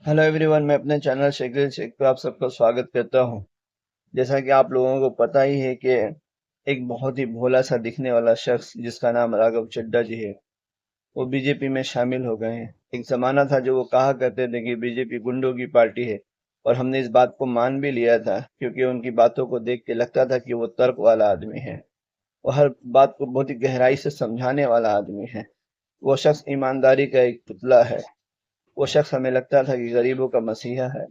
Hello everyone, मैं अपने channel Shekhar Sheikh पे आप सबका स्वागत करता हूं। जैसा कि आप लोगों को पता ही है कि एक बहुत ही भोला सा दिखने वाला शख्स जिसका नाम राघव चड्ढा जी है, वो बीजेपी में शामिल हो गए हैं। एक जमाना था जो वो कहा करते थे कि बीजेपी गुंडों की पार्टी है, और हमने इस बात को मान भी लिया था क्योंकि उनकी बातों को देख के लगता था कि वो तर्क वाला आदमी है। वो हर बात को बहुत ही गहराई से समझाने वाला आदमी है। वो शख्स ईमानदारी का एक पुतला है। वो शख्स हमें लगता था कि गरीबों का मसीहा है।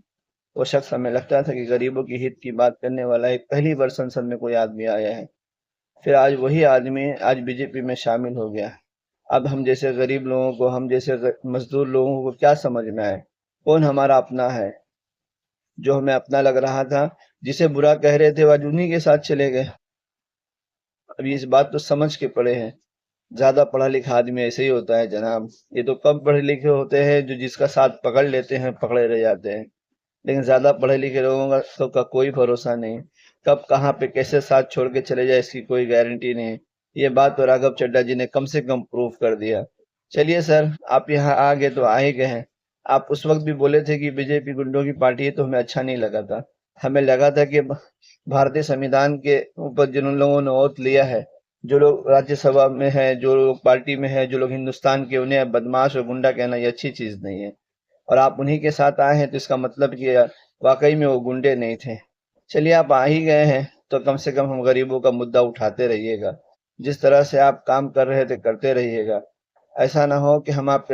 वो शख्स हमें लगता था कि गरीबों की हित की बात करने वाला एक पहली बार संसद में कोई आदमी आया है। फिर आज वही आदमी आज बीजेपी में शामिल हो गया। अब हम जैसे गरीब लोगों को, हम जैसे मजदूर लोगों को क्या समझ में आए कौन हमारा अपना है। जो हमें अपना लग रहा था, जिसे बुरा कह रहे थे, आज उन्हीं के साथ चले गए। अभी इस बात तो समझ के पड़े हैं। ज्यादा पढ़ा लिखा आदमी ऐसे ही होता है जनाब। ये तो कम पढ़े लिखे होते हैं जो जिसका साथ पकड़ लेते हैं, पकड़े रह जाते हैं। लेकिन ज्यादा पढ़े लिखे लोगों का का कोई भरोसा नहीं। कब कहाँ पे कैसे साथ छोड़ के चले जाए इसकी कोई गारंटी नहीं। ये बात तो राघव चड्ढा जी ने कम से कम प्रूव कर दिया। चलिए सर, आप यहाँ आ गए तो आ ही गए हैं। आप उस वक्त भी बोले थे कि बीजेपी गुंडों की पार्टी है, तो हमें अच्छा नहीं लगा था। हमें लगा था कि भारतीय संविधान के ऊपर जिन लोगों ने ओथ लिया है, जो लोग राज्यसभा में है, जो लोग पार्टी में है, जो लोग हिंदुस्तान के, उन्हें बदमाश और गुंडा कहना ये अच्छी चीज नहीं है। और आप उन्हीं के साथ आए हैं तो इसका मतलब कि वाकई में वो गुंडे नहीं थे। चलिए, आप आ ही गए हैं तो कम से कम हम गरीबों का मुद्दा उठाते रहिएगा। जिस तरह से आप काम कर रहे थे करते रहिएगा। ऐसा ना हो कि हम आप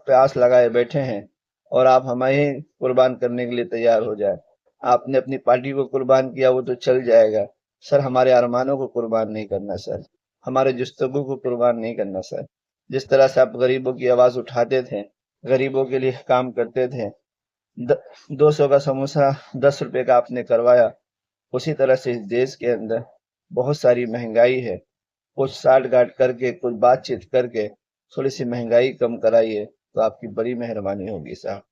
पे आस लगाए बैठे हैं और आप हमें ही कुर्बान करने के लिए तैयार हो जाए। आपने अपनी पार्टी को कुर्बान किया, वो तो चल जाएगा। सर, हमारे अरमानों को कुर्बान नहीं करना सर। हमारे जुस्तगू को कुर्बान नहीं करना सर। जिस तरह से आप गरीबों की आवाज उठाते थे, गरीबों के लिए काम करते थे, 200 का समोसा 10 रुपए का आपने करवाया। उसी तरह से इस देश के अंदर बहुत सारी महंगाई है। कुछ साठ गांठ करके, कुछ बातचीत करके थोड़ी सी महंगाई कम कराइए तो आपकी बड़ी मेहरबानी होगी साहब।